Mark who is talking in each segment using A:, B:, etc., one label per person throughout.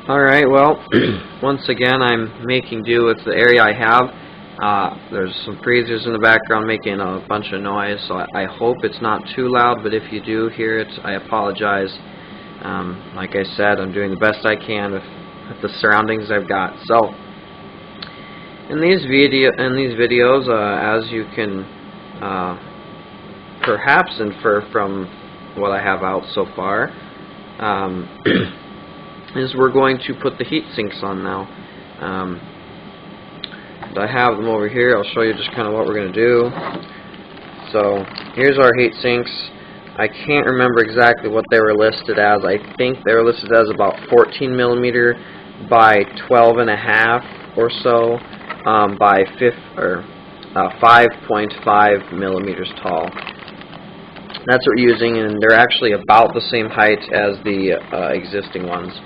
A: Alright, well, once again I'm making do with the area I have. There's some freezers in the background making a bunch of noise, so I hope it's not too loud, but if you do hear it, I apologize. Like I said, I'm doing the best I can with the surroundings I've got. So, in these videos, as you can perhaps infer from what I have out so far, is we're going to put the heat sinks on now. I have them over here. I'll show you just kind of what we're going to do. So here's our heat sinks. I can't remember exactly what they were listed as. I think they were listed as about 14 millimeter by 12.5 or so by 5.5 millimeters tall. That's what we're using, and they're actually about the same height as the existing ones.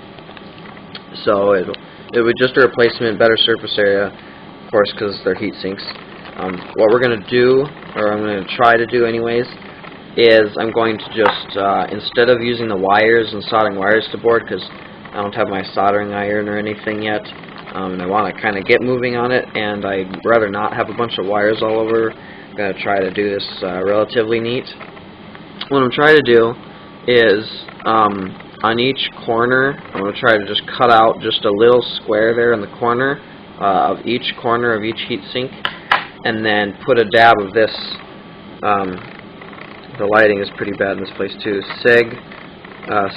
A: So it would just a replacement, better surface area, of course, because they're heat sinks. What we're going to do, or I'm going to try to do anyways, is I'm going to just, instead of using the wires and soldering wires to board, because I don't have my soldering iron or anything yet, and I want to kind of get moving on it, and I'd rather not have a bunch of wires all over. I'm going to try to do this relatively neat. What I'm trying to do is, on each corner, I'm going to try to just cut out just a little square there in the corner of each corner of each heat sink, and then put a dab of this. The lighting is pretty bad in this place too. SIG,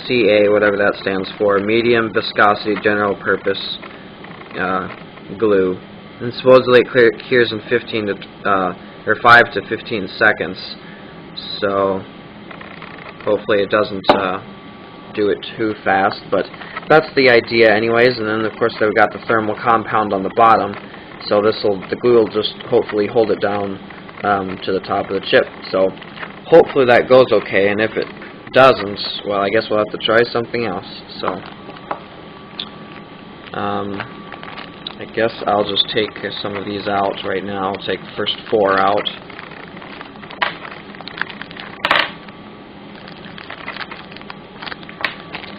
A: CA, whatever that stands for, medium viscosity general purpose glue, and supposedly it cures in 5 to 15 seconds. So hopefully it doesn't do it too fast, but that's the idea anyways. And then of course they've got the thermal compound on the bottom, so the glue will just hopefully hold it down to the top of the chip. So hopefully that goes okay, and if it doesn't, well, I guess we'll have to try something else. So I guess I'll just take some of these out right now. I'll take the first 4 out.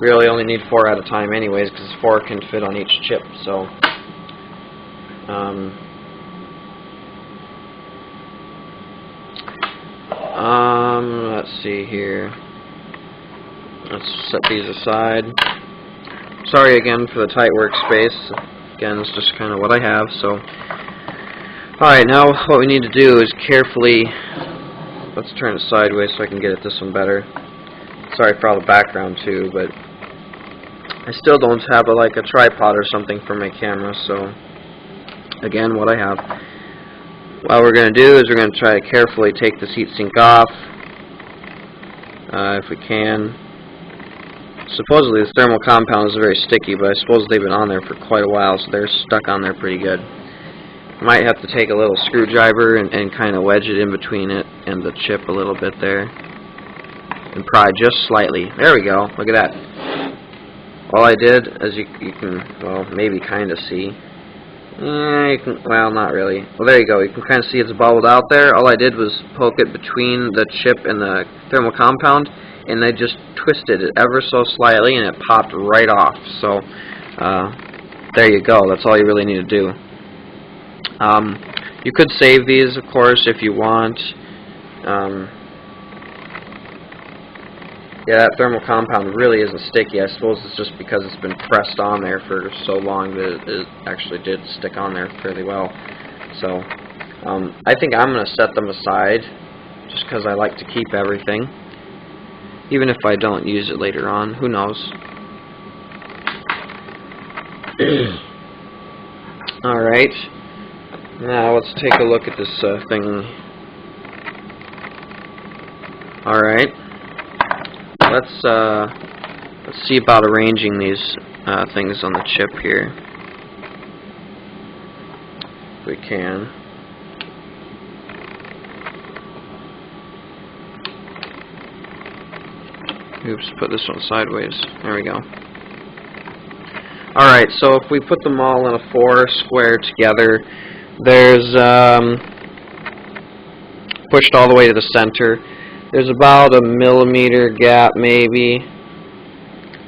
A: Really only need 4 at a time anyways, because 4 can fit on each chip. So let's see here. Let's set these aside. Sorry again for the tight workspace. Again, it's just kind of what I have. So alright, now what we need to do is carefully, let's turn it sideways so I can get at this one better. Sorry for all the background too, but I still don't have like a tripod or something for my camera, so again, what I have. What we're going to do is we're going to try to carefully take this heatsink off, if we can. Supposedly this thermal compound is very sticky, but I suppose they've been on there for quite a while, so they're stuck on there pretty good. Might have to take a little screwdriver and kind of wedge it in between it and the chip a little bit there. And pry just slightly. There we go. Look at that. All I did, as you can, well, maybe kind of see. You can, well, not really. Well, there you go. You can kind of see it's bubbled out there. All I did was poke it between the chip and the thermal compound, and I just twisted it ever so slightly, and it popped right off. So, there you go. That's all you really need to do. You could save these, of course, if you want. Yeah, that thermal compound really isn't sticky. I suppose it's just because it's been pressed on there for so long that it actually did stick on there fairly well. So, I think I'm going to set them aside just because I like to keep everything. Even if I don't use it later on, who knows. Alright, now let's take a look at this thing. Alright. Let's see about arranging these things on the chip here, if we can. Oops, put this one sideways. There we go. Alright, so if we put them all in a 4 square together, there's pushed all the way to the center. There's about a millimeter gap, maybe,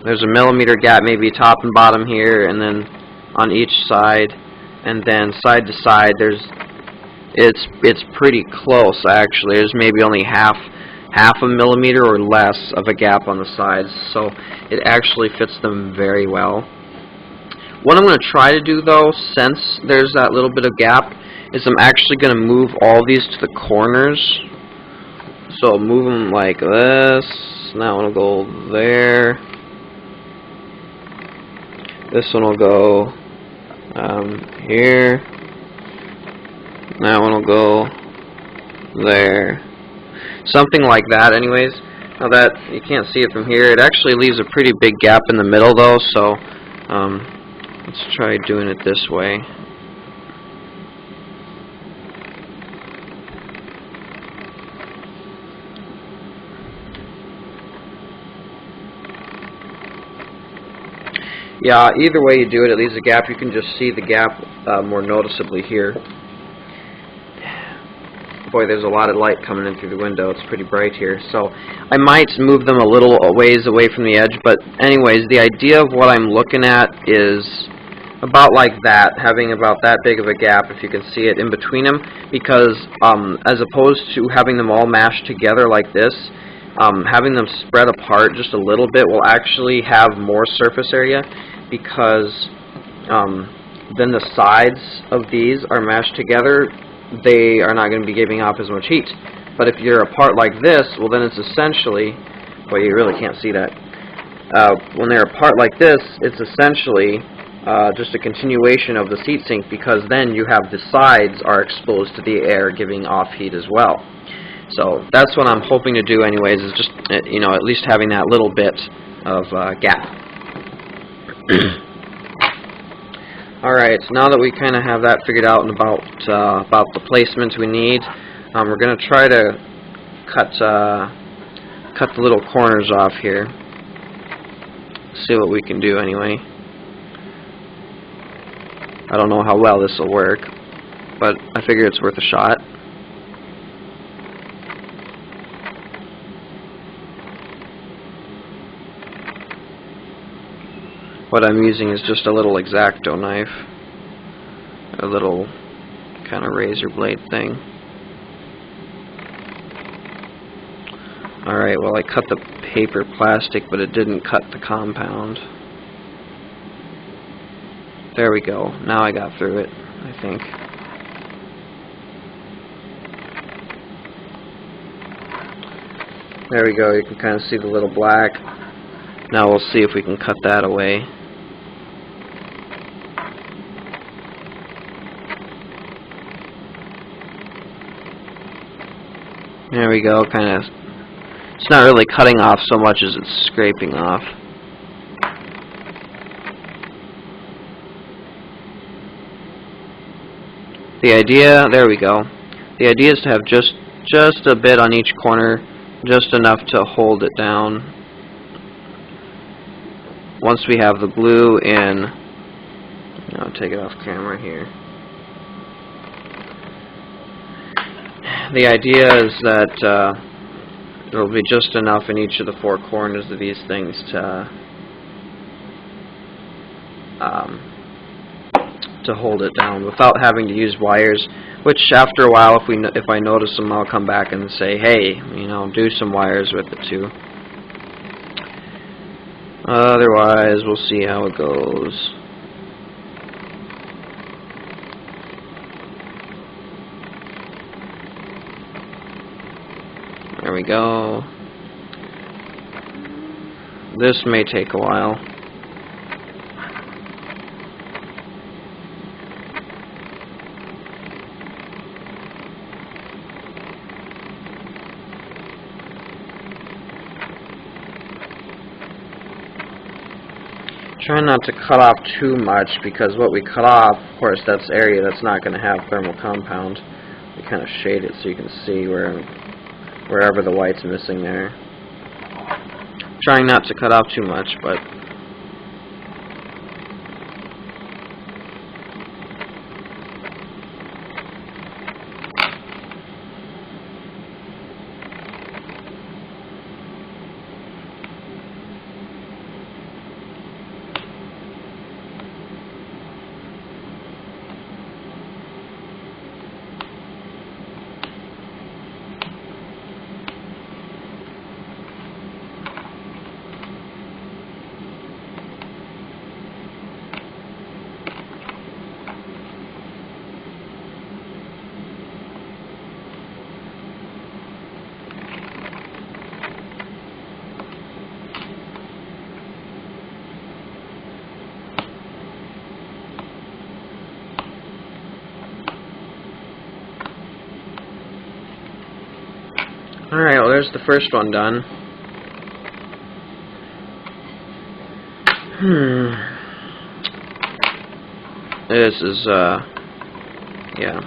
A: there's a millimeter gap, maybe top and bottom here, and then on each side, and then side to side it's pretty close actually. There's maybe only half a millimeter or less of a gap on the sides, so it actually fits them very well. What I'm going to try to do though, since there's that little bit of gap, is I'm actually going to move all these to the corners. So I'll move them like this. That one will go there. This one will go here. That one will go there. Something like that anyways. Now that you can't see it from here, it actually leaves a pretty big gap in the middle though, so let's try doing it this way. Yeah, either way you do it, it leaves a gap. You can just see the gap more noticeably here. Boy, there's a lot of light coming in through the window. It's pretty bright here. So I might move them a little ways away from the edge, but anyways, the idea of what I'm looking at is about like that, having about that big of a gap, if you can see it, in between them, because as opposed to having them all mashed together like this, having them spread apart just a little bit will actually have more surface area, because then the sides of these are mashed together. They are not going to be giving off as much heat. But if you're apart like this, well then it's essentially, well you really can't see that. When they're apart like this, it's essentially just a continuation of this heatsink, because then you have the sides are exposed to the air giving off heat as well. So that's what I'm hoping to do anyways, is just, you know, at least having that little bit of gap. Alright, so now that we kind of have that figured out and about the placements we need, we're going to try to cut the little corners off here. See what we can do anyway. I don't know how well this will work, but I figure it's worth a shot. What I'm using is just a little X-Acto knife, a little kind of razor blade thing. Alright, well I cut the paper plastic, but it didn't cut the compound. There we go. Now I got through it, I think. There we go. You can kind of see the little black. Now we'll see if we can cut that away. There we go. Kind of. It's not really cutting off so much as it's scraping off. The idea, there we go. The idea is to have just a bit on each corner, just enough to hold it down. Once we have the glue in, I'll take it off camera here. The idea is that there will be just enough in each of the four corners of these things to hold it down without having to use wires, which after a while, if I notice them, I'll come back and say, hey, you know, do some wires with it too. Otherwise, we'll see how it goes. There we go. This may take a while. Try not to cut off too much, because what we cut off, of course, that's area that's not going to have thermal compound. We kind of shade it so you can see wherever the white's missing there. Trying not to cut off too much, but Alright, well there's the first one done. This is, yeah.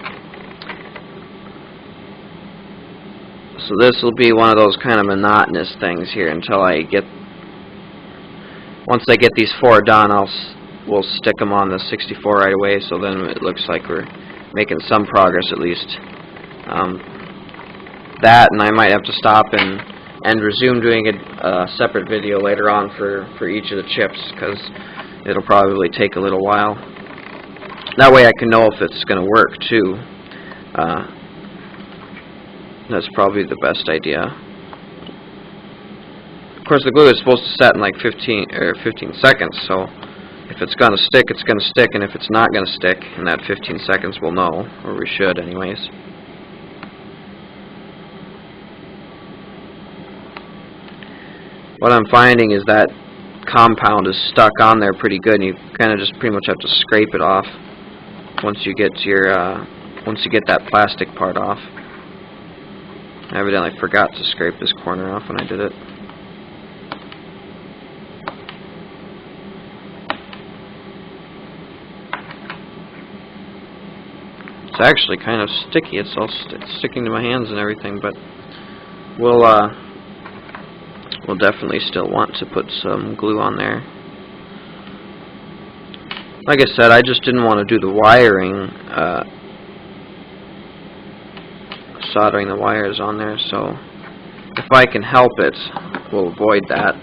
A: So this will be one of those kind of monotonous things here until I get, once I get these 4 done, we'll stick them on the 64 right away, so then it looks like we're making some progress at least. That, and I might have to stop and resume doing a separate video later on for each of the chips, because it'll probably take a little while. That way I can know if it's going to work too. That's probably the best idea. Of course, the glue is supposed to set in like 15 seconds, so if it's going to stick, it's going to stick, and if it's not going to stick in that 15 seconds, we'll know, or we should anyways. What I'm finding is that compound is stuck on there pretty good, and you kind of just pretty much have to scrape it off once you get to your once you get that plastic part off. I evidently forgot to scrape this corner off when I did it. It's actually kind of sticky. It's all sticking to my hands and everything, but we'll definitely still want to put some glue on there. Like I said, I just didn't want to do the wiring, soldering the wires on there, so if I can help it, we'll avoid that.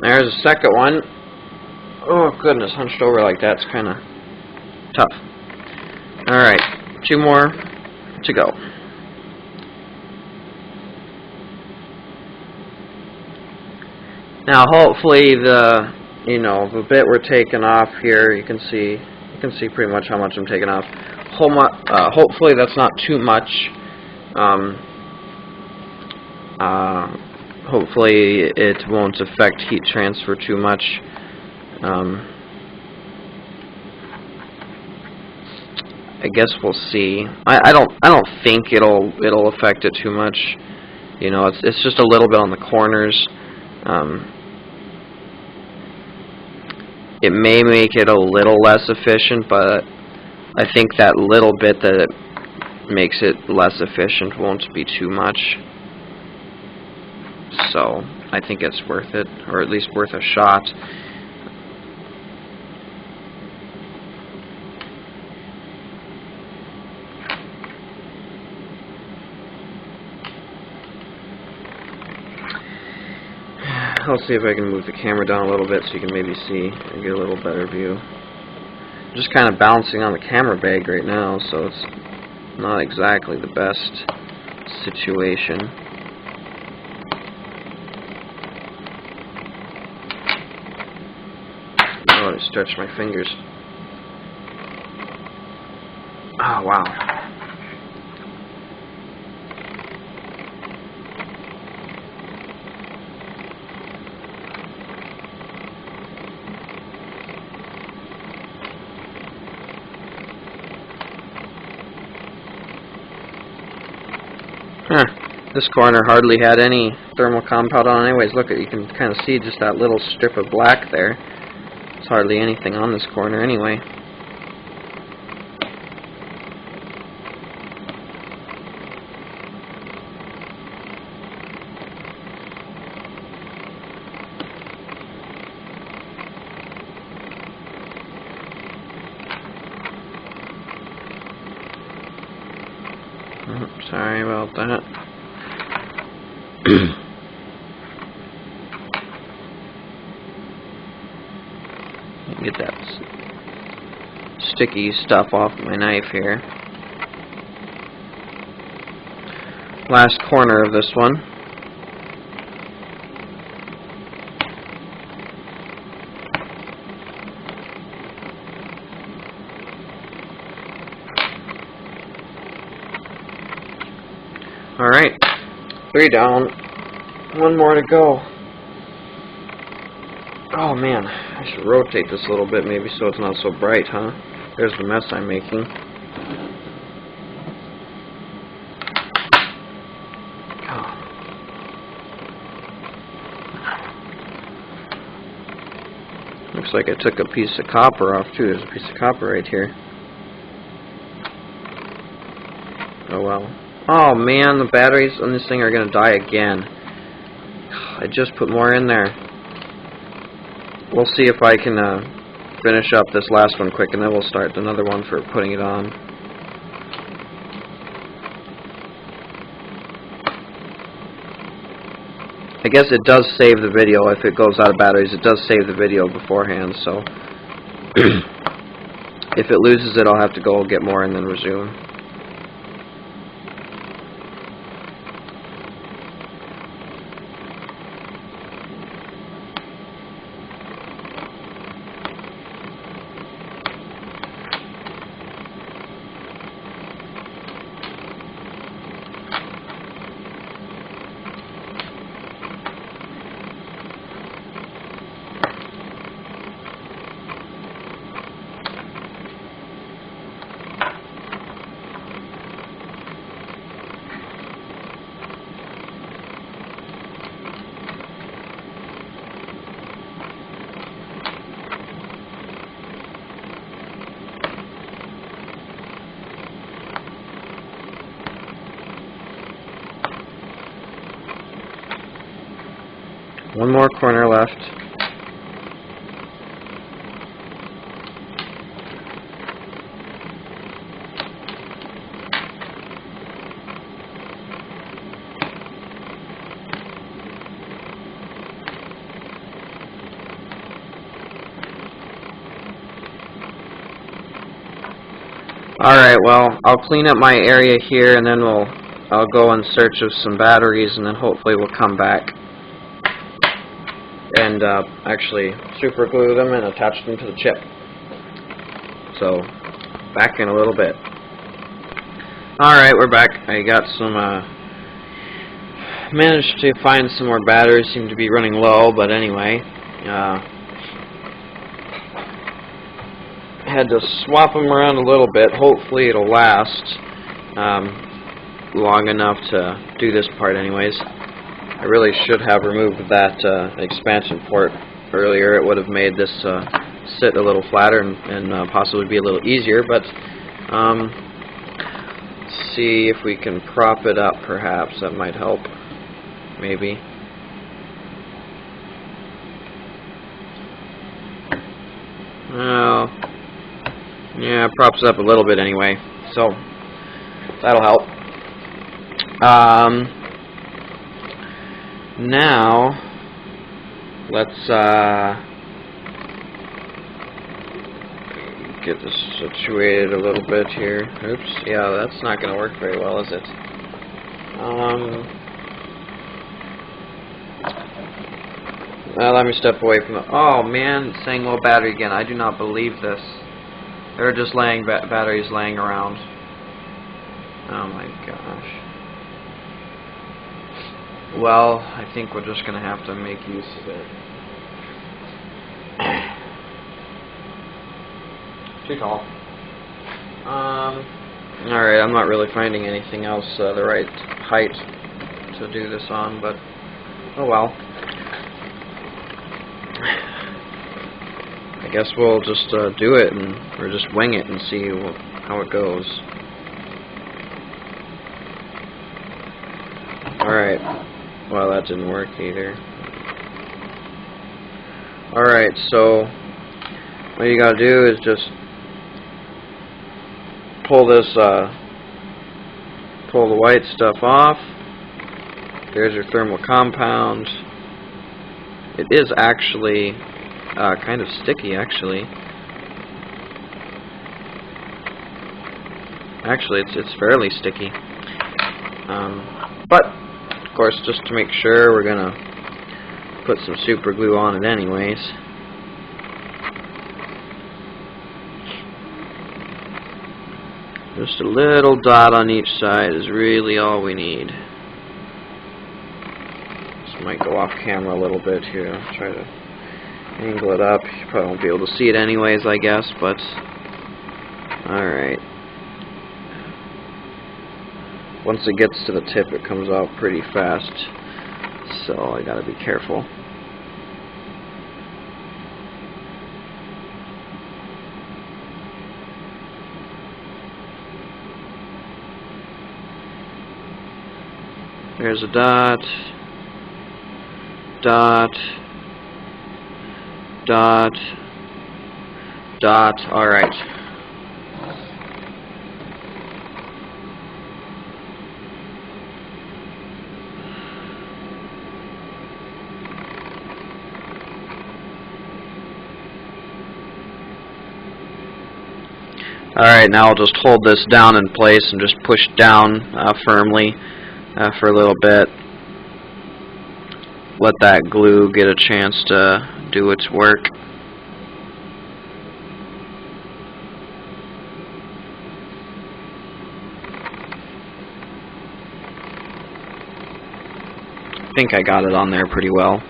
A: There's a second one. Oh goodness, hunched over like that's kind of tough. Alright, 2 more to go. Now hopefully the bit we're taking off here, you can see pretty much how much I'm taking off. Hopefully that's not too much. Hopefully it won't affect heat transfer too much. I guess we'll see. I don't think it'll affect it too much. You know, it's just a little bit on the corners. It may make it a little less efficient, but I think that little bit that it makes it less efficient won't be too much. So I think it's worth it, or at least worth a shot. I'll see if I can move the camera down a little bit so you can maybe see and get a little better view. I'm just kind of bouncing on the camera bag right now, so it's not exactly the best situation. Oh, I stretched my fingers. Oh, wow. Huh. This corner hardly had any thermal compound on anyways. Look, you can kind of see just that little strip of black there. There's hardly anything on this corner anyway. Sorry about that. Get that sticky stuff off my knife here. Last corner of this one. Alright, 3 down, 1 more to go. Oh man, I should rotate this a little bit maybe so it's not so bright, huh? There's the mess I'm making. Oh. Looks like I took a piece of copper off too. There's a piece of copper right here. Oh well. Oh man, the batteries on this thing are going to die again. I just put more in there. We'll see if I can finish up this last one quick, and then we'll start another one for putting it on. I guess it does save the video if it goes out of batteries. It does save the video beforehand, so if it loses it, I'll have to go get more and then resume. One more corner left. Alright, well, I'll clean up my area here and then I'll go in search of some batteries and then hopefully we'll come back and actually super glue them and attach them to the chip. So, back in a little bit. Alright, we're back. I got some, managed to find some more batteries, seem to be running low, but anyway, had to swap them around a little bit. Hopefully it'll last long enough to do this part anyways. I really should have removed that expansion port earlier. It would have made this sit a little flatter and possibly be a little easier, but let's see if we can prop it up perhaps. That might help. Maybe. Oh, yeah, props it up a little bit anyway, so that'll help. Now, let's get this situated a little bit here. Oops, yeah, that's not going to work very well, is it? Let me step away from the... Oh, man, it's saying low battery again. I do not believe this. There are just batteries laying around. Oh, my gosh. Well, I think we're just going to have to make use of it. Too tall. Alright, I'm not really finding anything else the right height to do this on, but oh well. I guess we'll just do it, or just wing it and see how it goes. Alright. Well, that didn't work either. Alright, so what you gotta do is just pull this, pull the white stuff off. There's your thermal compound. It is actually kind of sticky, actually. Actually, it's fairly sticky. But, of course, just to make sure, we're gonna put some super glue on it anyways. Just a little dot on each side is really all we need. This might go off camera a little bit here. I'll try to angle it up. You probably won't be able to see it anyways, I guess, but alright. Once it gets to the tip, it comes out pretty fast, so I gotta be careful. There's a dot, dot, dot, dot. Alright. Alright, now I'll just hold this down in place and just push down firmly for a little bit. Let that glue get a chance to do its work. I think I got it on there pretty well.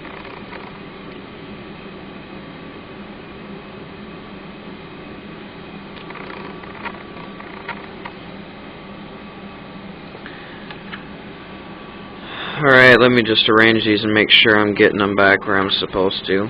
A: Alright, let me just arrange these and make sure I'm getting them back where I'm supposed to.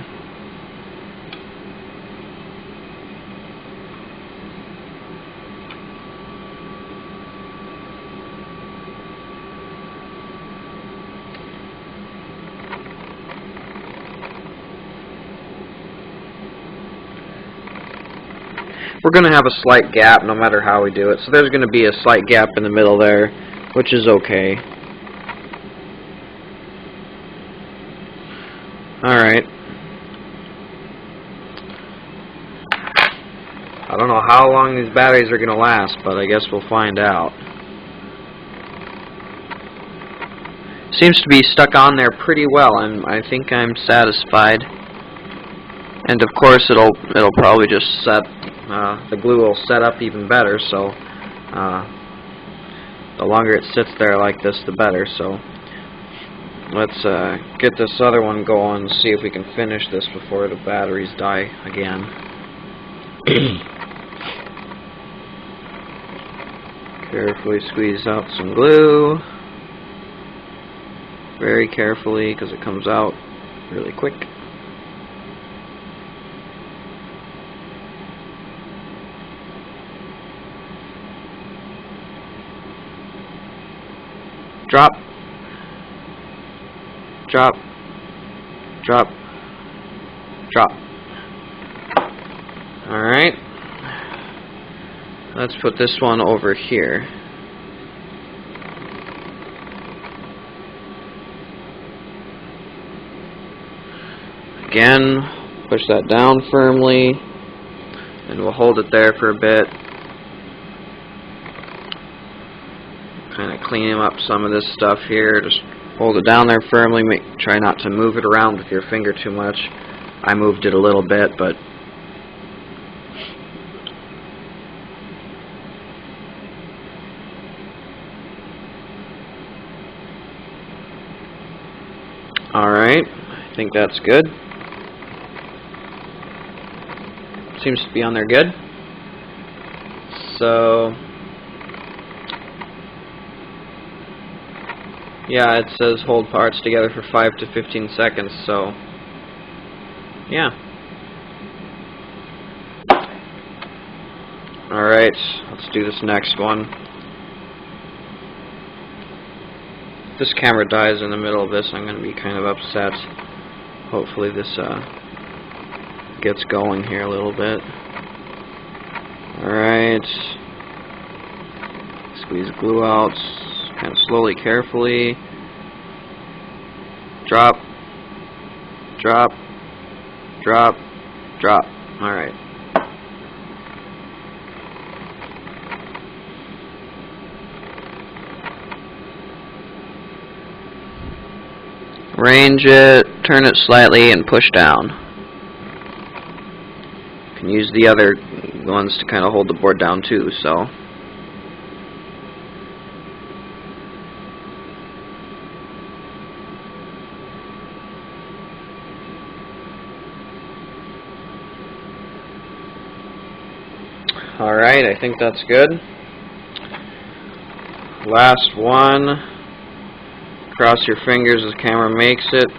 A: We're going to have a slight gap no matter how we do it, so there's going to be a slight gap in the middle there, which is okay. Alright. I don't know how long these batteries are going to last, but I guess we'll find out. Seems to be stuck on there pretty well. I think I'm satisfied. And of course it'll probably just set, the glue will set up even better, so the longer it sits there like this, the better. So let's get this other one going and see if we can finish this before the batteries die again. Carefully squeeze out some glue. Very carefully, because it comes out really quick. Drop. Drop, drop, drop. Alright. Let's put this one over here. Again, push that down firmly, and we'll hold it there for a bit. Kind of cleaning up some of this stuff here. Just hold it down there firmly. Try not to move it around with your finger too much. I moved it a little bit, but alright, I think that's good. Seems to be on there good. So yeah, it says hold parts together for 5 to 15 seconds, so yeah. Alright, let's do this next one. If this camera dies in the middle of this, I'm going to be kind of upset. Hopefully this gets going here a little bit. Alright. Squeeze glue out. Kind of slowly, carefully. Drop, drop, drop, Drop. Alright. Range it, turn it slightly, and push down. You can use the other ones to kind of hold the board down too, so. Alright, I think that's good. Last one. Cross your fingers as the camera makes it.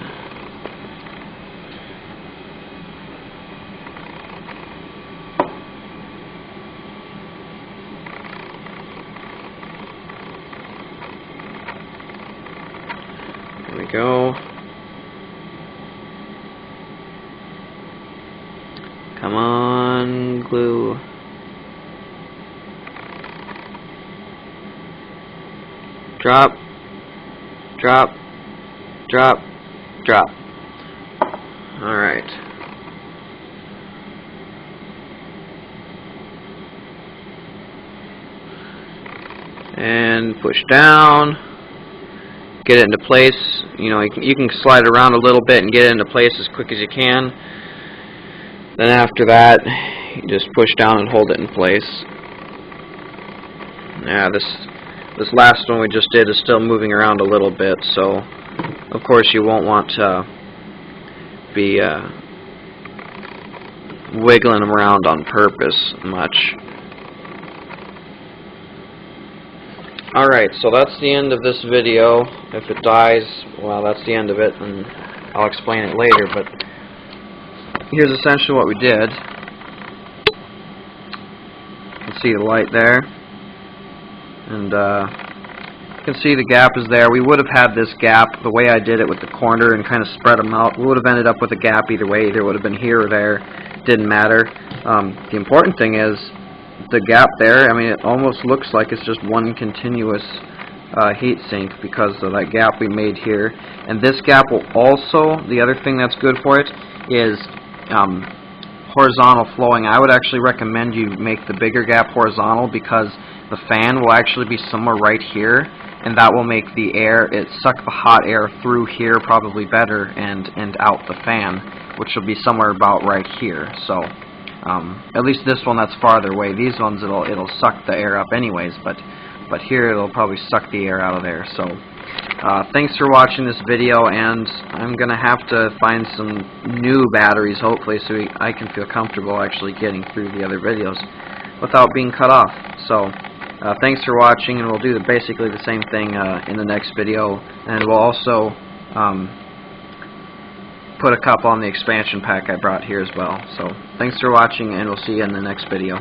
A: There we go. Come on, glue. Drop. Drop, drop, drop. Alright. And push down. Get it into place. You know, you can slide around a little bit and get it into place as quick as you can. Then after that, you just push down and hold it in place. Yeah, this last one we just did is still moving around a little bit, so of course you won't want to be wiggling them around on purpose much. Alright, so that's the end of this video. If it dies, well, that's the end of it, and I'll explain it later, but here's essentially what we did. You can see the light there. And you can see the gap is there. We would have had this gap the way I did it with the corner and kind of spread them out. We would have ended up with a gap either way. Either would have been here or there. Didn't matter. The important thing is the gap there. I mean, it almost looks like it's just one continuous heat sink because of that gap we made here. And this gap will also, the other thing that's good for it is horizontal flowing. I would actually recommend you make the bigger gap horizontal because the fan will actually be somewhere right here, and that will make the air, suck the hot air through here probably better and out the fan, which will be somewhere about right here. So at least this one that's farther away. These ones it'll suck the air up anyways, but here it'll probably suck the air out of there. So thanks for watching this video, and I'm gonna have to find some new batteries hopefully so I can feel comfortable actually getting through the other videos without being cut off. So thanks for watching, and we'll do basically the same thing in the next video, and we'll also put a couple on the expansion pack I brought here as well. So thanks for watching, and we'll see you in the next video.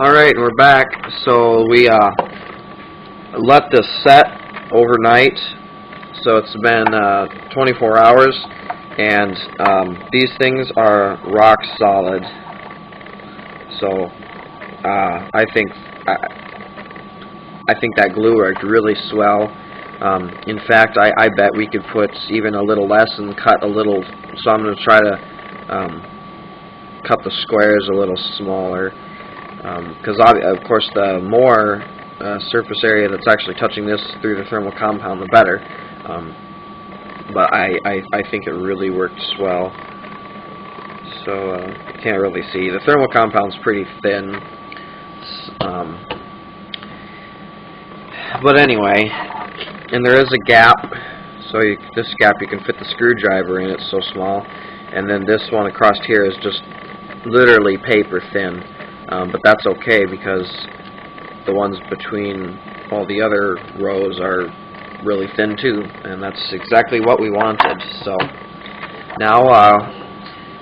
A: Alright, we're back. So we let this set overnight, so it's been 24 hours, and these things are rock solid. So I think that glue worked really swell. In fact, I bet we could put even a little less and cut a little. So I'm going to try to cut the squares a little smaller, because of course the more surface area that's actually touching this through the thermal compound, the better. But I think it really worked swell. So you can't really see. The thermal compound's pretty thin. But anyway, and there is a gap. So this gap you can fit the screwdriver in. It's so small. And then this one across here is just literally paper thin. But that's okay because the ones between all the other rows are really thin too, and that's exactly what we wanted. So now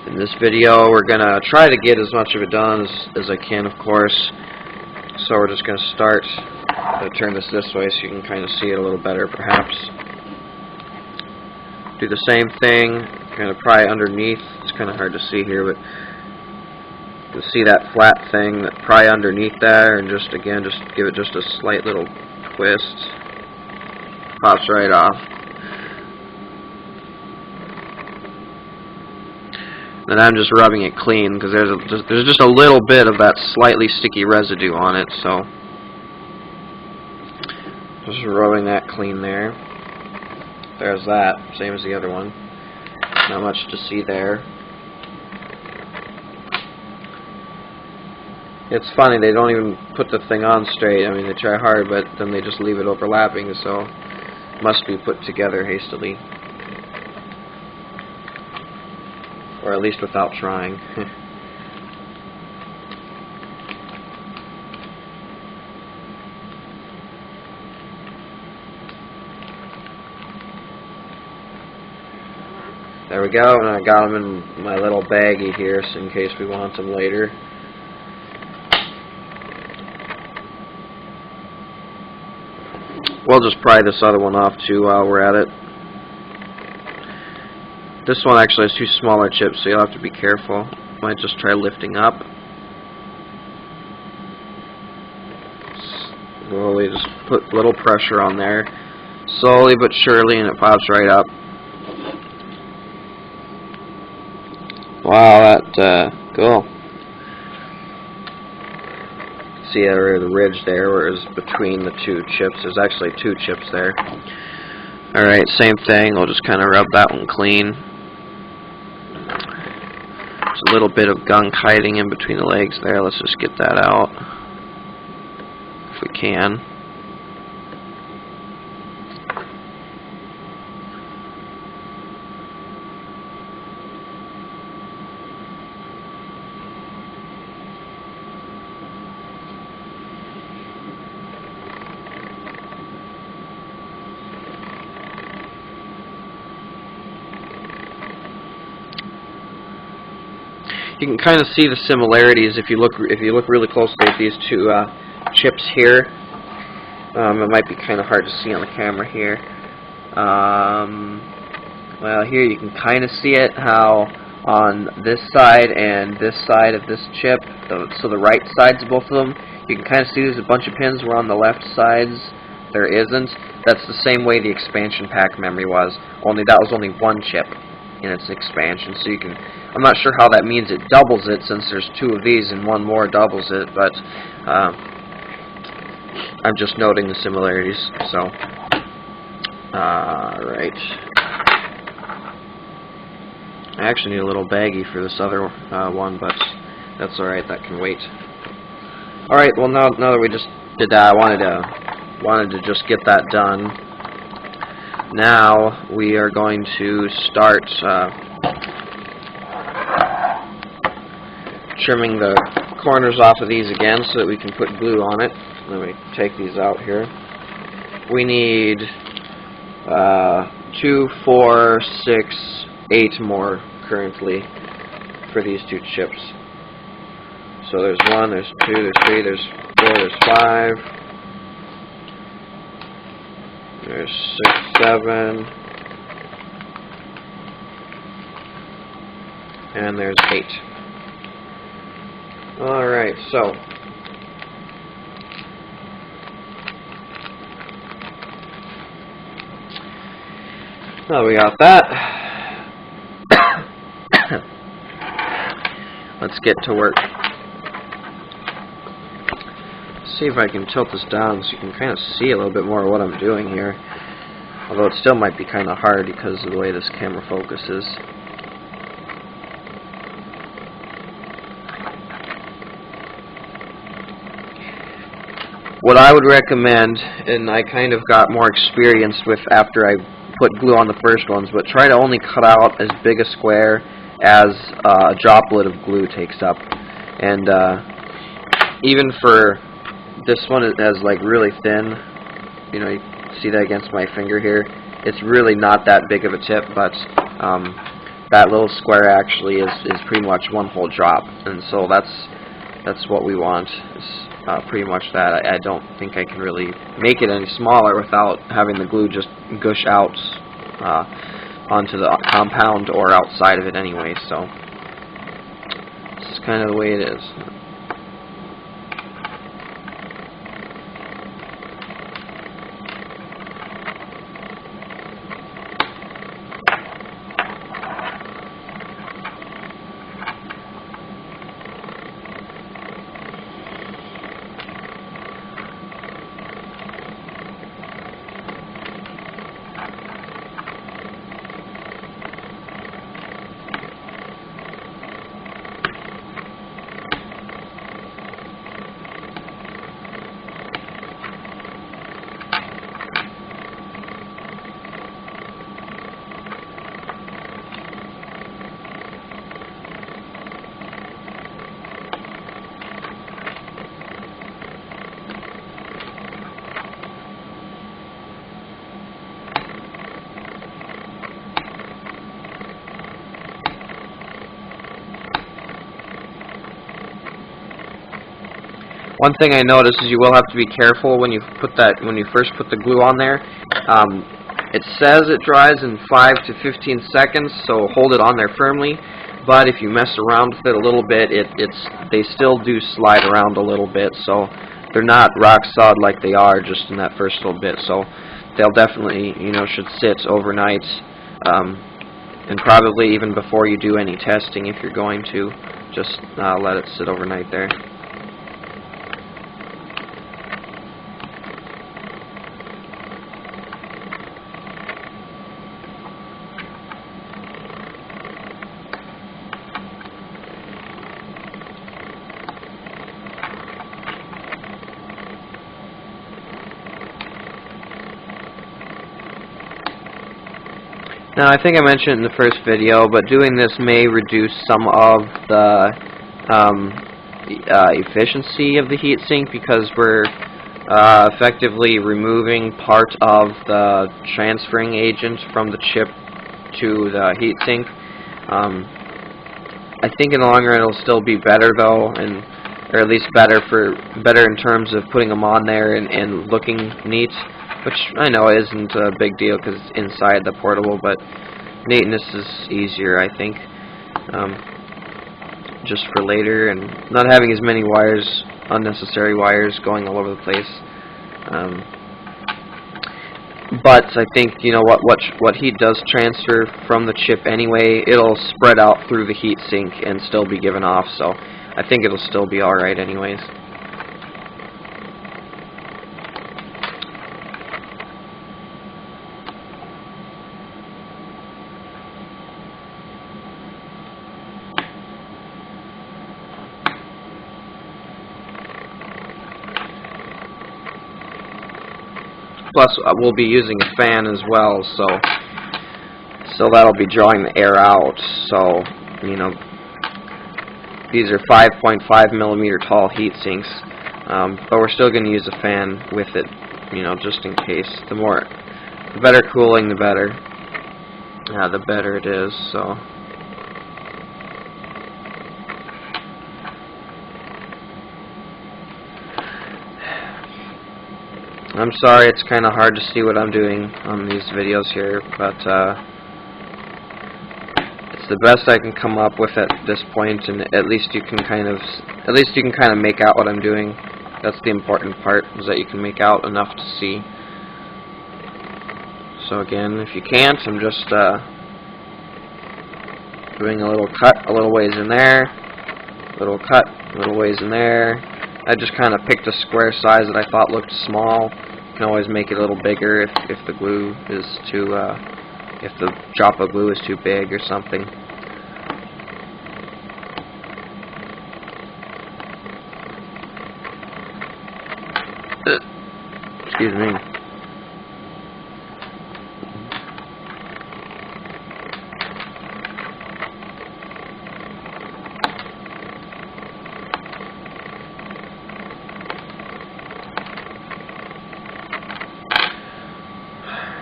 A: in this video we're gonna try to get as much of it done as I can, of course. So we're just gonna start to turn this way so you can kind of see it a little better, perhaps. Do the same thing, kind of pry underneath. It's kind of hard to see here, but you see that flat thing, that pry underneath there, and just again, just give it just a slight little twist. Pops right off. And I'm just rubbing it clean because there's just a little bit of that slightly sticky residue on it, so just rubbing that clean there. There's that, same as the other one. Not much to see there. It's funny, they don't even put the thing on straight. I mean, they try hard, but then they just leave it overlapping, so it must be put together hastily. Or at least without trying. There we go, and I got them in my little baggie here, so in case we want them later. We'll just pry this other one off too while we're at it. This one actually has 2 smaller chips, so you'll have to be careful. Might just try lifting up. Slowly just put a little pressure on there. Slowly but surely, and it pops right up. Wow, that, cool. See the ridge there, where it's between the 2 chips. There's actually 2 chips there. Alright, same thing. We'll just kind of rub that one clean. There's a little bit of gunk hiding in between the legs there. Let's just get that out if we can. You can kind of see the similarities if you look really closely at these 2 chips here. It might be kind of hard to see on the camera here. Well, here you can kind of see it, how on this side and this side of this chip, so the right sides of both of them, you can kind of see there's a bunch of pins where on the left sides there isn't. That's the same way the expansion pack memory was, only that was only 1 chip in its expansion, so you can, I'm not sure how that means it doubles it, since there's 2 of these and 1 more doubles it, but I'm just noting the similarities. So right, I actually need a little baggie for this other one, but that's alright, that can wait. Alright, well now that we just did that, I wanted to just get that done. Now we are going to start trimming the corners off of these again so that we can put glue on it. Let me take these out here. We need 2, 4, 6, 8 more currently for these 2 chips. So there's 1, there's 2, there's 3, there's 4, there's 5. There's 6, 7, and there's 8. Alright, so now we got that. Let's get to work. See if I can tilt this down so you can kind of see a little bit more of what I'm doing here. Although it still might be kind of hard because of the way this camera focuses. What I would recommend, and I kind of got more experienced with after I put glue on the first ones, but try to only cut out as big a square as a droplet of glue takes up. And even for this one, it has like really thin, you know, you see that against my finger here, it's really not that big of a tip, but that little square actually is pretty much 1 whole drop, and so that's what we want, is pretty much that. I don't think I can really make it any smaller without having the glue just gush out onto the compound or outside of it anyway, so this is kind of the way it is. One thing I noticed is you will have to be careful when you first put the glue on there. It says it dries in 5 to 15 seconds, so hold it on there firmly. But if you mess around with it a little bit, they still do slide around a little bit, so they're not rock solid like they are just in that first little bit. So they'll definitely, should sit overnight, and probably even before you do any testing, if you're going to, just let it sit overnight there. Now, I think I mentioned it in the first video, but doing this may reduce some of the efficiency of the heatsink, because we're effectively removing part of the transferring agent from the chip to the heatsink. I think in the long run it'll still be better though, or at least better in terms of putting them on there and looking neat. Which I know isn't a big deal because it's inside the portable, but neatness is easier, I think, just for later, and not having as many wires, unnecessary wires going all over the place. But I think what heat does transfer from the chip anyway, it'll spread out through the heat sink and still be given off. So I think it'll still be all right, anyways. Plus, we'll be using a fan as well, so that'll be drawing the air out. So, these are 5.5 millimeter tall heat sinks, but we're still going to use a fan with it, just in case. The better cooling, the better. The better it is. So. I'm sorry, it's kind of hard to see what I'm doing on these videos here, but it's the best I can come up with at this point, and at least you can kind of make out what I'm doing. That's the important part, is that you can make out enough to see. So again, if you can't, I'm just doing a little cut, a little ways in there, little cut, a little ways in there. I just kind of picked a square size that I thought looked small. You can always make it a little bigger if the glue is too, if the drop of glue is too big or something. Excuse me.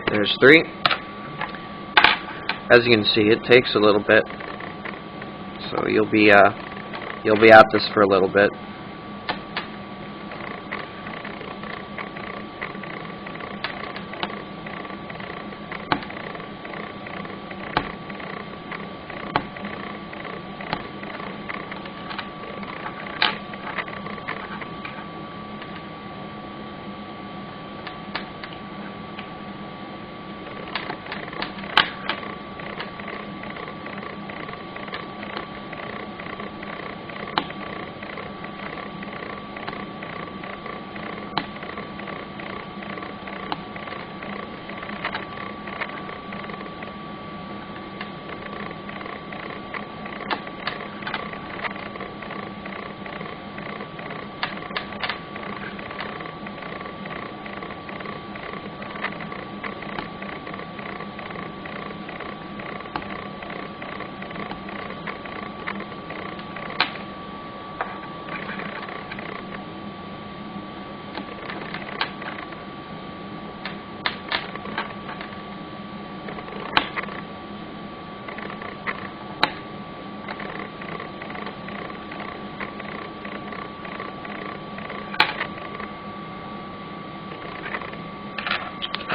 A: There's 3. As you can see, it takes a little bit, so you'll be at this for a little bit.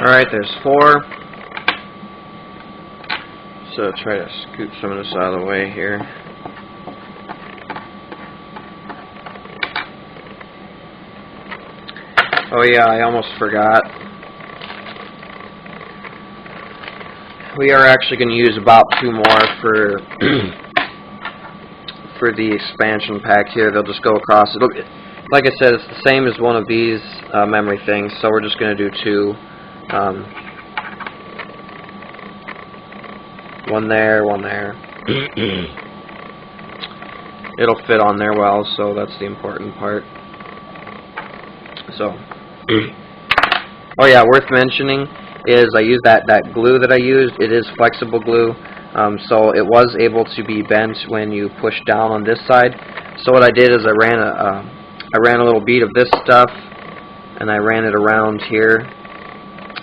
A: Alright, there's 4. So try to scoot some of this out of the way here. Oh yeah, I almost forgot. We are actually going to use about 2 more for for the expansion pack here. They'll just go across. It'll, like I said, it's the same as one of these memory things, so we're just going to do 2. One there, one there. It'll fit on there well, so that's the important part. So, oh yeah, worth mentioning is I used that glue that I used. It is flexible glue, so it was able to be bent when you push down on this side. So what I did is I ran a little bead of this stuff, and I ran it around here.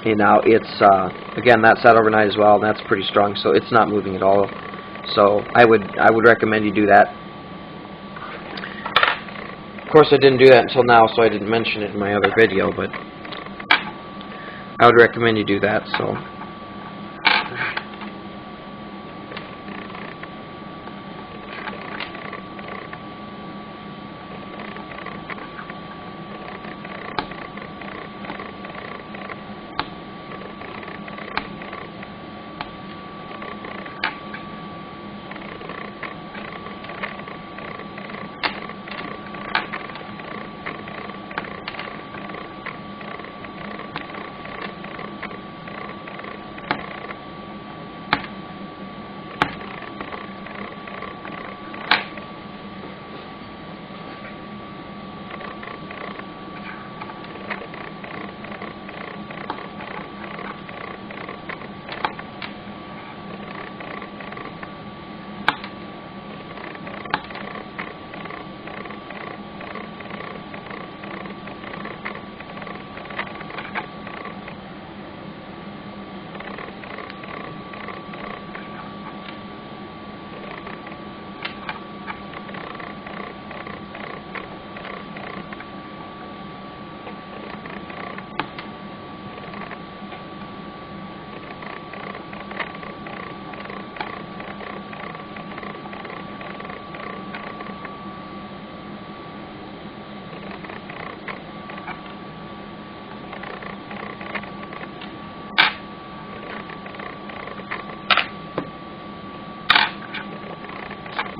A: And now it's again, that sat overnight as well, and that's pretty strong, so it's not moving at all. So I would recommend you do that. Of course, I didn't do that until now, so I didn't mention it in my other video, but I would recommend you do that. So.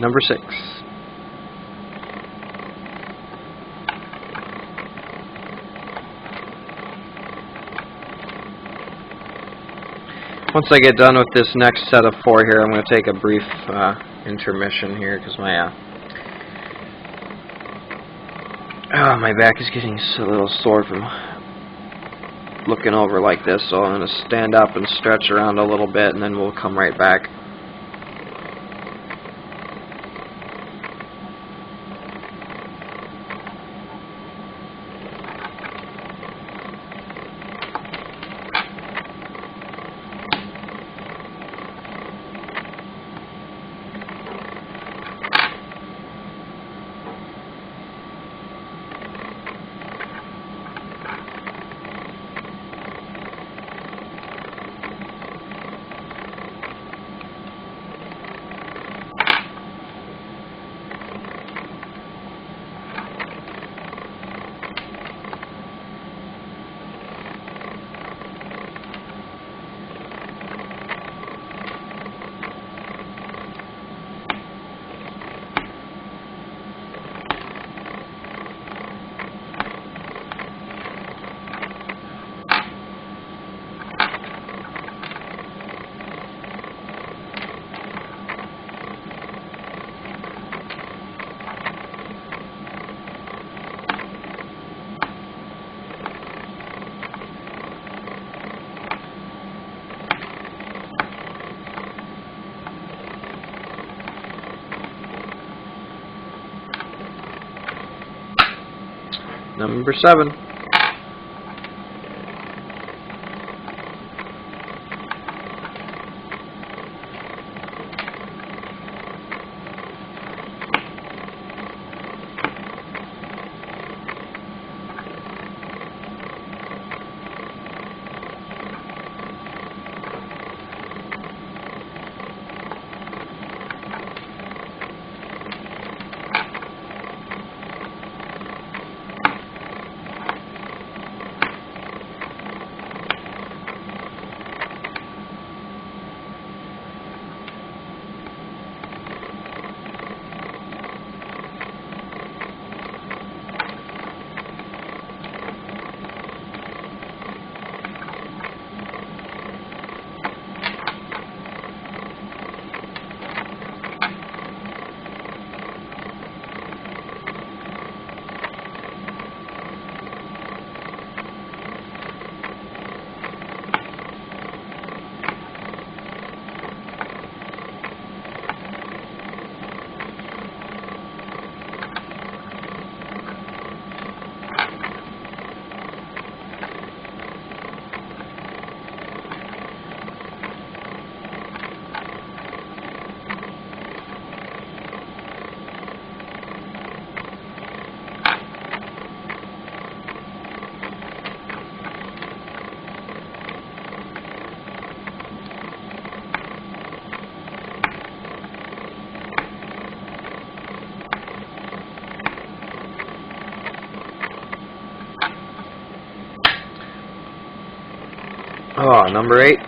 A: Number 6. Once I get done with this next set of 4 here, I'm going to take a brief intermission here because my back is getting a little sore from looking over like this, so I'm going to stand up and stretch around a little bit, and then we'll come right back. Number 7. Oh, number 8.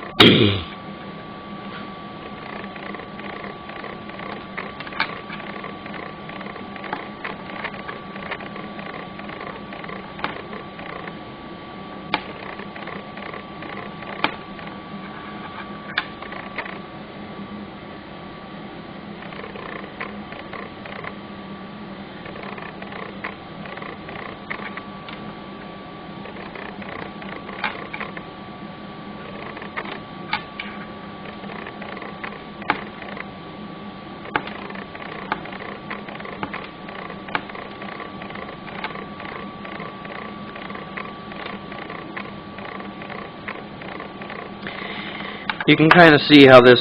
A: You can kind of see how this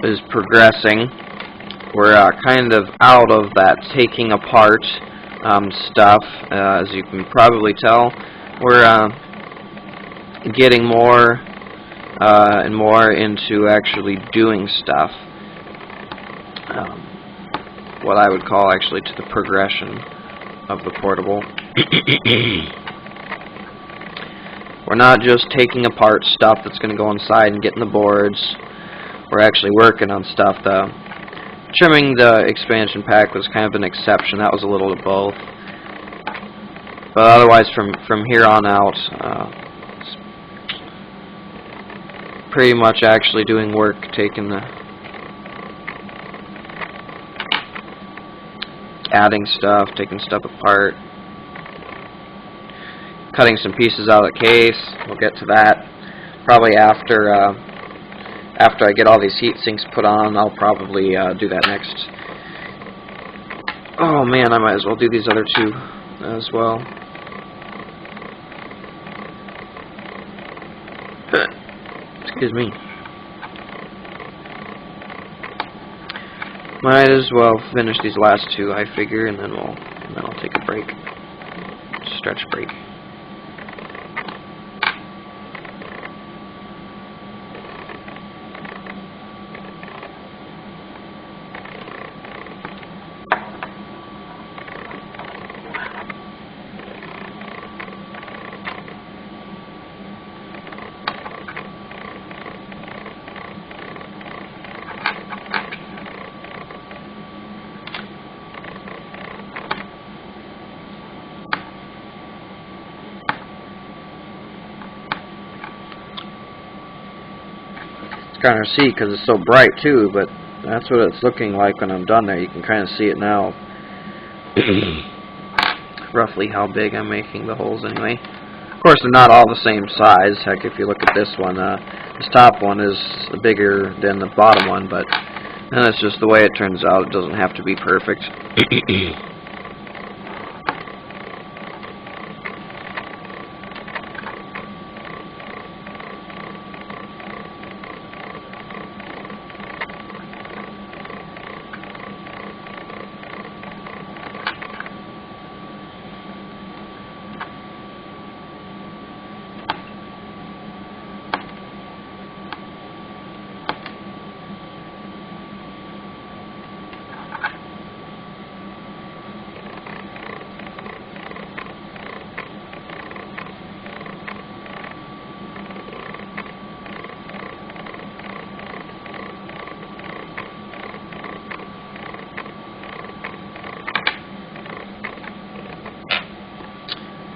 A: is progressing. We're kind of out of that taking apart stuff, as you can probably tell. We're getting more and more into actually doing stuff. What I would call actually to the progression of the portable. We're not just taking apart stuff that's going to go inside and get in the boards. We're actually working on stuff. Trimming the expansion pack was kind of an exception. That was a little of both. But otherwise, from here on out, it's pretty much actually doing work, adding stuff, taking stuff apart. Cutting some pieces out of the case. We'll get to that probably after I get all these heat sinks put on. I'll probably do that next. Oh man, I might as well do these other two as well. Excuse me. Might as well finish these last two, I figure, and then I'll take a break, stretch break. Kind of see because it's so bright too, but that's what it's looking like when I'm done there. You can kind of see it now. Roughly how big I'm making the holes anyway. Of course, they're not all the same size. Heck, if you look at this one, this top one is bigger than the bottom one, but that's just the way it turns out. It doesn't have to be perfect.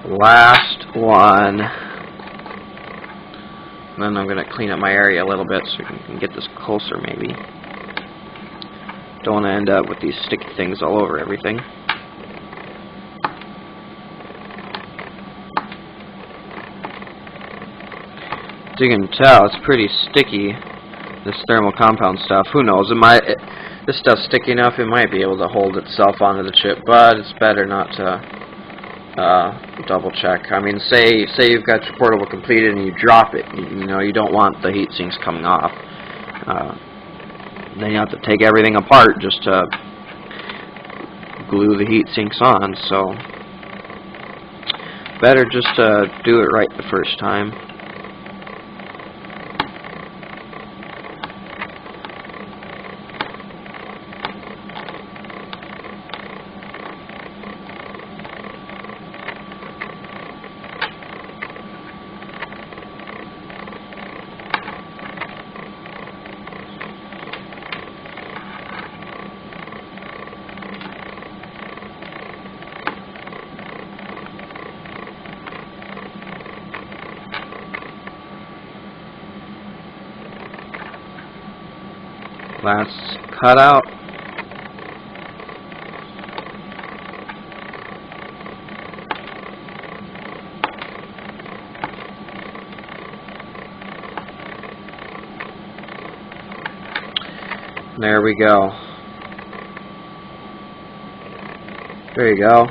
A: Last one. And then I'm going to clean up my area a little bit so we can get this closer maybe. Don't want to end up with these sticky things all over everything. As you can tell, it's pretty sticky, this thermal compound stuff. Who knows? This stuff's sticky enough, it might be able to hold itself onto the chip, but it's better not to double check. I mean, say you've got your portable completed and you drop it. You know, you don't want the heat sinks coming off. Then you have to take everything apart just to glue the heat sinks on. So better just to do it right the first time. That's cut out. There we go. There you go.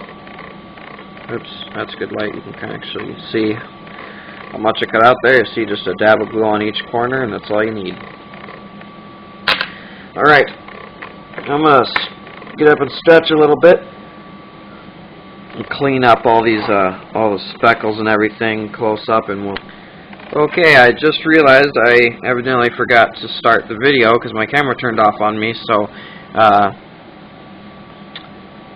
A: Oops, that's good light. You can kind of actually see how much I cut out there. You see just a dab of glue on each corner, and that's all you need. Alright, I'm going to get up and stretch a little bit and clean up all these, all the speckles and everything close up, and we'll... Okay, I just realized I evidently forgot to start the video because my camera turned off on me, so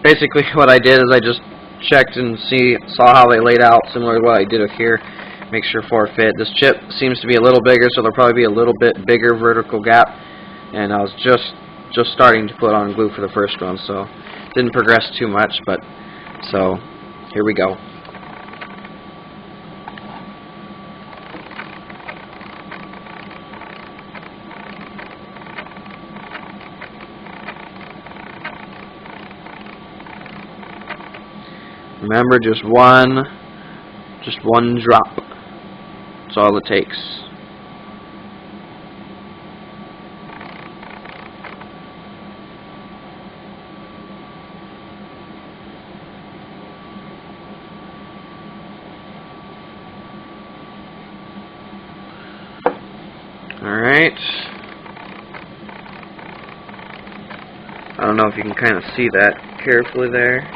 A: basically what I did is I just checked and saw how they laid out, similar to what I did here. Make sure for fit. This chip seems to be a little bigger, so there'll probably be a little bit bigger vertical gap, and I was just starting to put on glue for the first one, so didn't progress too much, but so here we go. Remember, just one drop. That's all it takes. Alright. I don't know if you can kind of see that carefully there.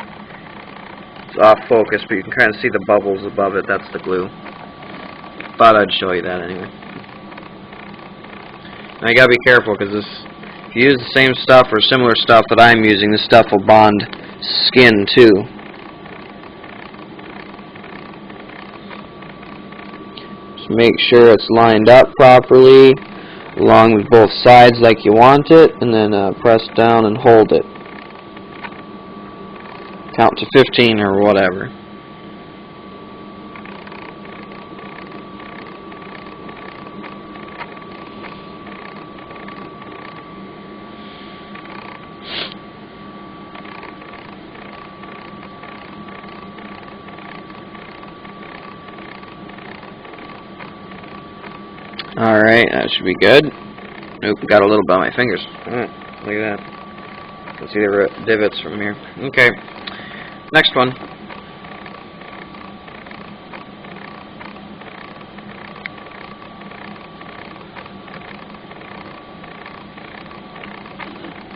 A: It's off focus, but you can kind of see the bubbles above it. That's the glue. Thought I'd show you that anyway. Now you gotta be careful, because if you use the same stuff or similar stuff that I'm using, this stuff will bond skin too. Just make sure it's lined up properly along with both sides like you want it, and then press down and hold it. Count to 15 or whatever. Alright, that should be good. Nope, got a little bit on my fingers. Look at that. You can see the divots from here. Okay. Next one.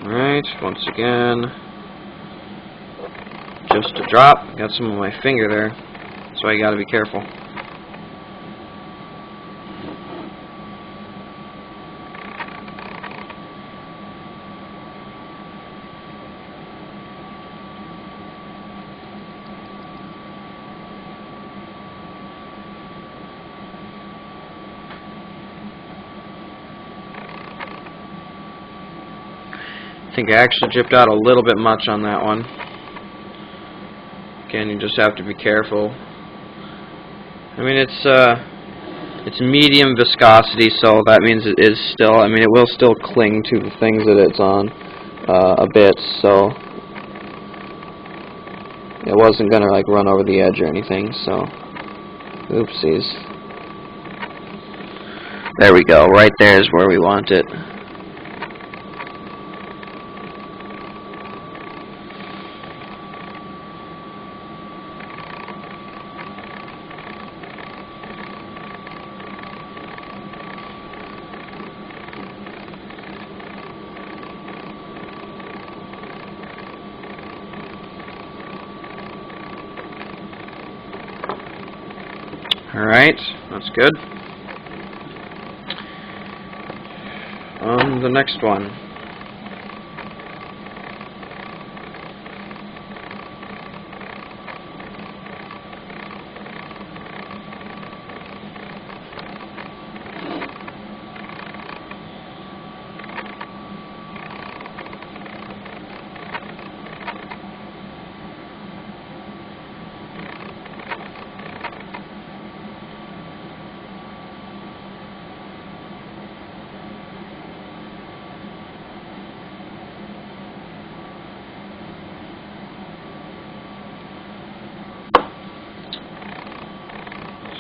A: Alright, once again, just a drop. Got some on my finger there, so I gotta be careful. I think I actually dripped out a little bit much on that one. Again, you just have to be careful. I mean, it's medium viscosity, so that means it is still, I mean, it will still cling to the things that it's on a bit, so it wasn't gonna like run over the edge or anything, so oopsies. There we go, right there is where we want it. Alright, that's good. The next one.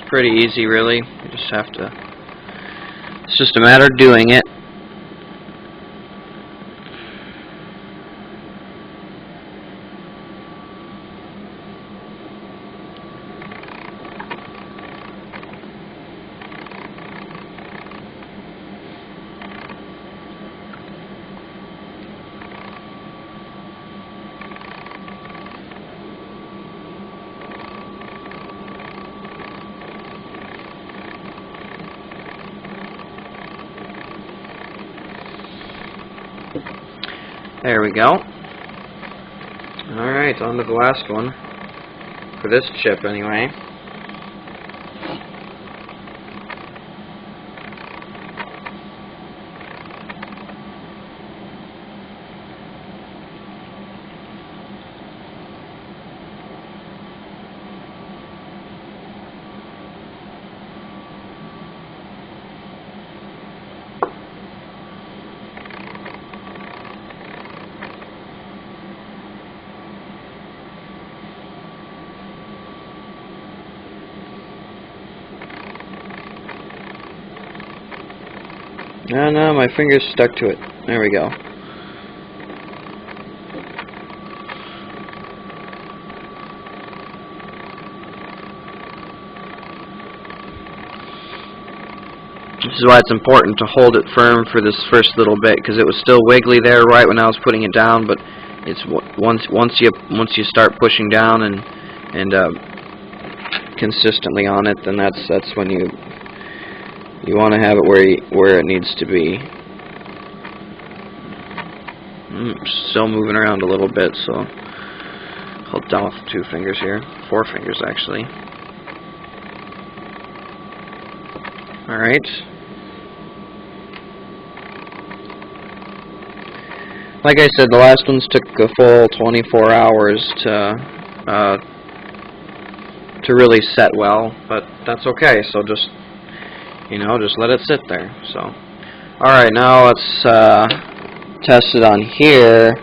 A: pretty easy, really. You just have to, it's just a matter of doing it. There we go. Alright, on to the last one. For this chip, anyway. No, my finger's stuck to it. There we go. This is why it's important to hold it firm for this first little bit, because it was still wiggly there right when I was putting it down, but it's once you start pushing down and consistently on it, then that's when you want to have it where it needs to be. Still moving around a little bit, so hold down with 2 fingers here, 4 fingers actually. Alright. Like I said, the last ones took a full 24 hours to really set well, but that's okay, so just let it sit there. So, alright, now let's test it on here.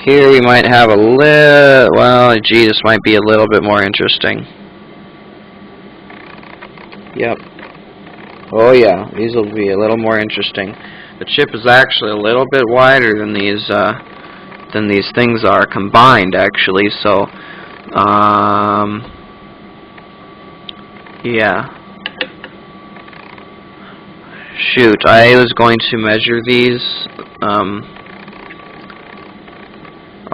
A: Here we might have a little, well, gee, this might be a little bit more interesting. Yep. Oh yeah, these will be a little more interesting. The chip is actually a little bit wider than these things are combined, actually, so, yeah. Shoot, I was going to measure these. I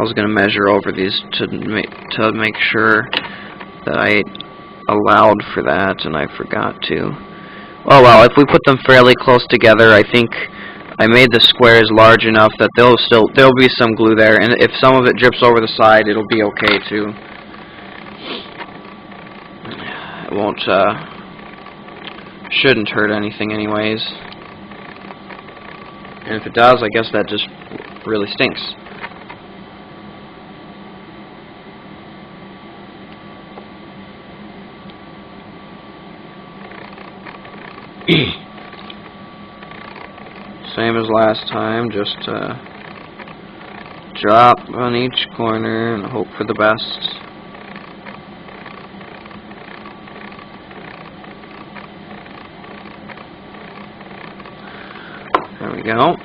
A: was going to measure over these to make sure that I allowed for that, and I forgot to. Oh well, if we put them fairly close together, I think I made the squares large enough that there'll be some glue there, and if some of it drips over the side, it'll be okay too. It won't. Shouldn't hurt anything anyways. And if it does, I guess that just really stinks. Same as last time, just drop on each corner and hope for the best. There we go.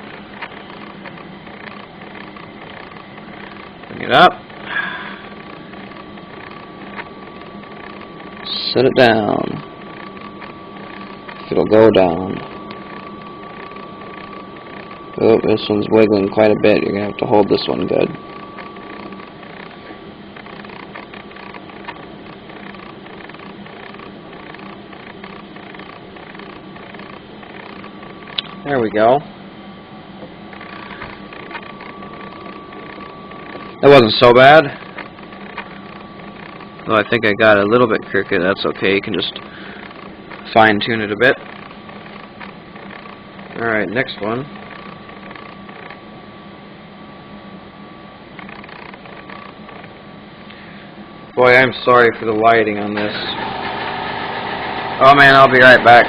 A: Bring it up. Set it down. It'll go down. Oh, this one's wiggling quite a bit. You're going to have to hold this one good. There we go. That wasn't so bad. Though I think I got a little bit crooked. That's okay. You can just fine-tune it a bit. Alright, next one. Boy, I'm sorry for the lighting on this. Oh man, I'll be right back.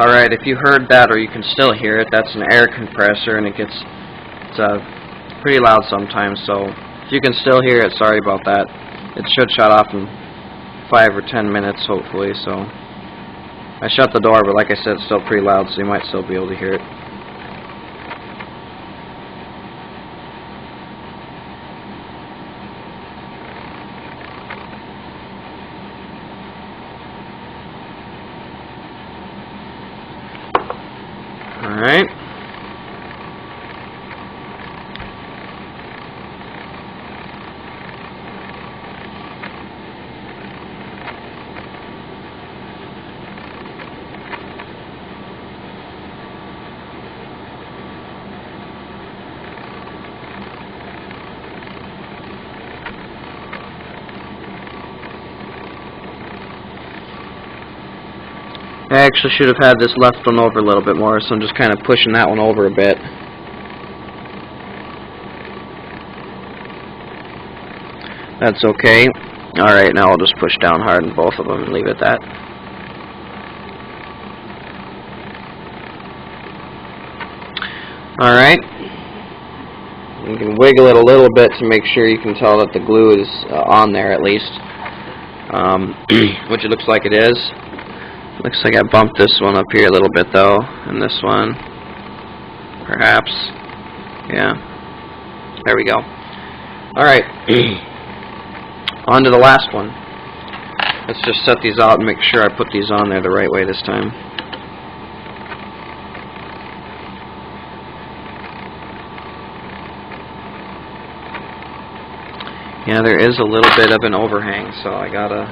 A: Alright, if you heard that or you can still hear it, that's an air compressor and it gets It's pretty loud sometimes, so if you can still hear it, sorry about that. It should shut off in 5 or 10 minutes, hopefully. So I shut the door, but like I said, it's still pretty loud, so you might still be able to hear it. Alright. I actually should have had this left one over a little bit more, so I'm just kind of pushing that one over a bit. That's okay. Alright, now I'll just push down hard on both of them and leave it at that. Alright. You can wiggle it a little bit to make sure you can tell that the glue is on there at least. Which it looks like it is. Looks like I bumped this one up here a little bit though, and this one, perhaps. Yeah. There we go. Alright. On to the last one. Let's just set these out and make sure I put these on there the right way this time. Yeah, there is a little bit of an overhang, so I gotta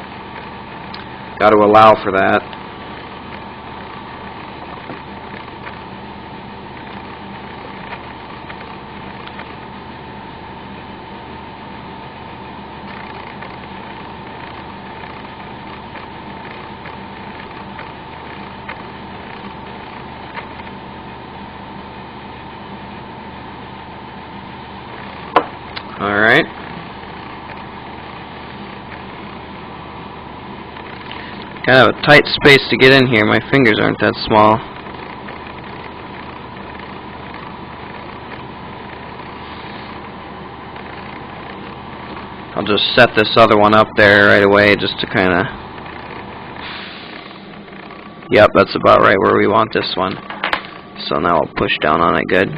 A: allow for that. Alright. Kind of a tight space to get in here. My fingers aren't that small. I'll just set this other one up there right away just to kind of... Yep, that's about right where we want this one. So now I'll push down on it good.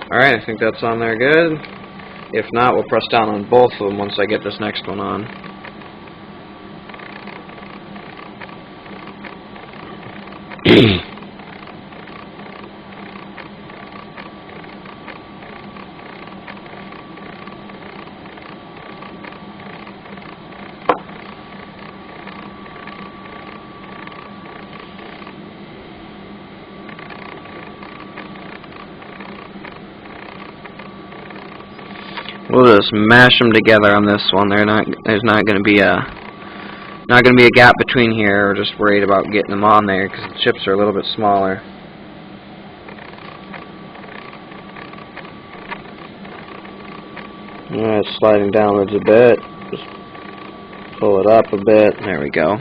A: Alright, I think that's on there good. If not, we'll press down on both of them once I get this next one on. We'll just mash them together on this one. There's not going to be a gap between here. We're just worried about getting them on there because the chips are a little bit smaller. Alright, sliding downwards a bit. Just pull it up a bit. There we go.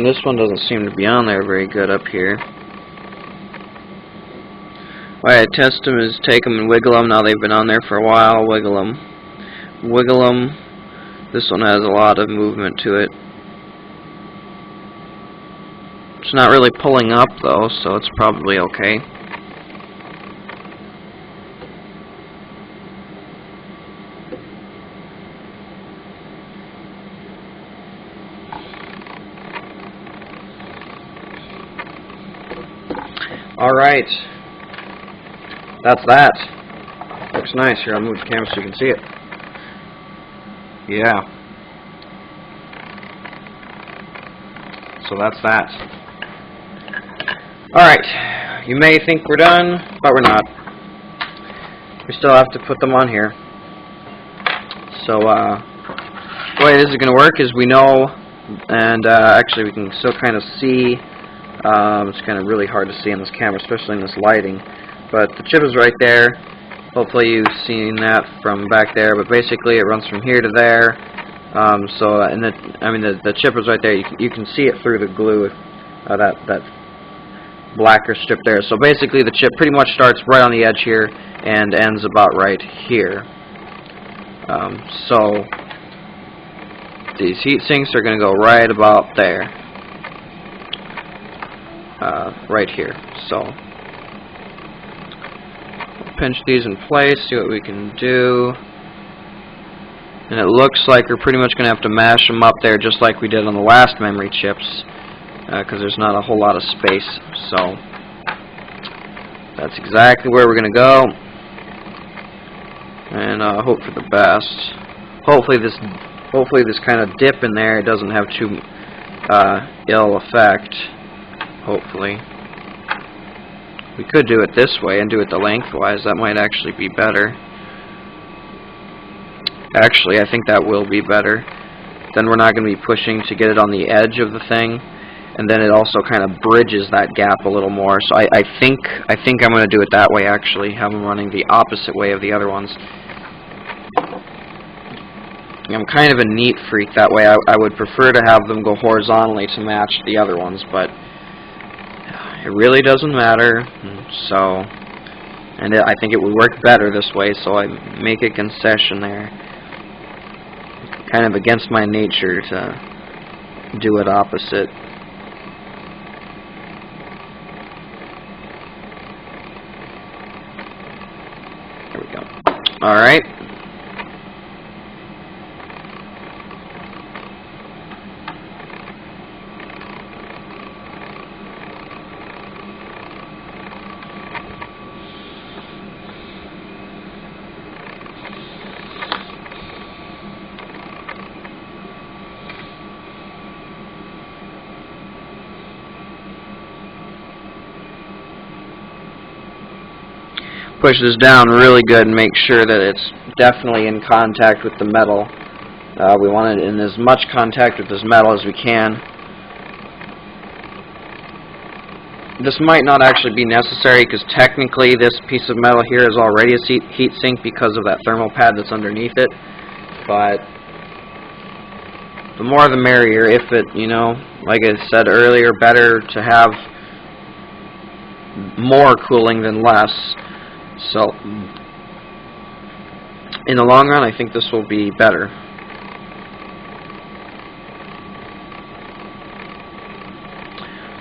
A: This one doesn't seem to be on there very good up here. Why I test them is take them and wiggle them. Now they've been on there for a while. Wiggle them. Wiggle them. This one has a lot of movement to it. It's not really pulling up though, so it's probably okay. Alright, that's that. looks nice. Here, I'll move the camera so you can see it. Yeah. So that's that. Alright, you may think we're done, but we're not. We still have to put them on here. So, the way this is going to work is we know, and actually we can still kind of see, it's kind of really hard to see on this camera, especially in this lighting, but the chip is right there. Hopefully you've seen that from back there, but basically it runs from here to there. And the chip is right there. You can see it through the glue, that blacker strip there. So basically the chip pretty much starts right on the edge here and ends about right here. So these heat sinks are going to go right about there, right here. So pinch these in place, see what we can do. And it looks like we're pretty much going to have to mash them up there just like we did on the last memory chips, because there's not a whole lot of space. So that's exactly where we're going to go, and hope for the best. Hopefully this kind of dip in there doesn't have too ill effect. Hopefully. We could do it this way and do it the lengthwise. That might actually be better. Actually, I think that will be better. Then we're not going to be pushing to get it on the edge of the thing, and then it also kind of bridges that gap a little more. So I think I'm going to do it that way. Actually, have them running the opposite way of the other ones. I'm kind of a neat freak that way. I would prefer to have them go horizontally to match the other ones, but it really doesn't matter. So, I think it would work better this way, so I make a concession there. Kind of against my nature to do it opposite. There we go. Alright. Push this down really good and make sure that it's definitely in contact with the metal. We want it in as much contact with this metal as we can. This might not actually be necessary because technically this piece of metal here is already a heat sink because of that thermal pad that's underneath it. But the more the merrier. If it, like I said earlier, better to have more cooling than less. So, in the long run, I think this will be better.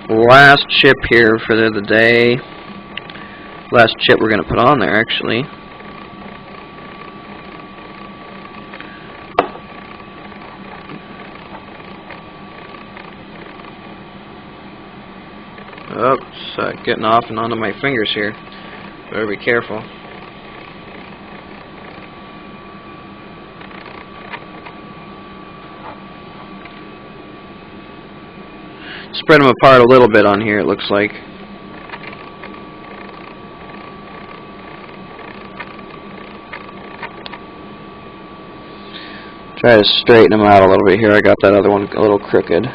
A: Last chip here for the day. Last chip we're going to put on there, actually. Oops, getting off and onto my fingers here. Better be careful. Spread them apart a little bit on here, it looks like. Try to straighten them out a little bit here. I got that other one a little crooked.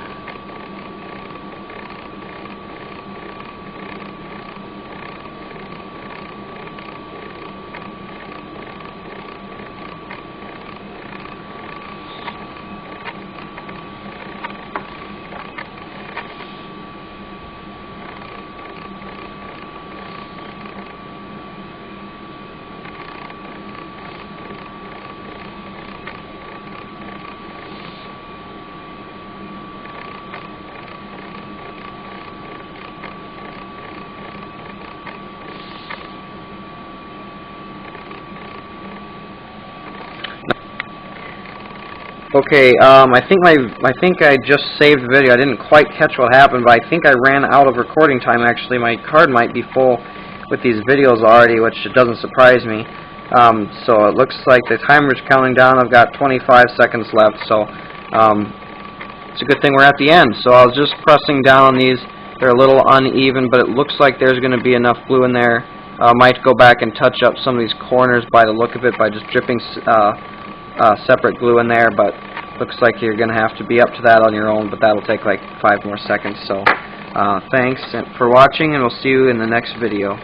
A: Okay, I think I just saved the video. I didn't quite catch what happened, but I think I ran out of recording time. Actually, my card might be full with these videos already, which doesn't surprise me. So it looks like the timer's counting down. I've got 25 seconds left, so it's a good thing we're at the end. So I was just pressing down on these. They're a little uneven, but it looks like there's going to be enough glue in there. I might go back and touch up some of these corners by the look of it by just dripping separate glue in there, but looks like you're going to have to be up to that on your own, but that'll take like 5 more seconds. So thanks for watching, and we'll see you in the next video.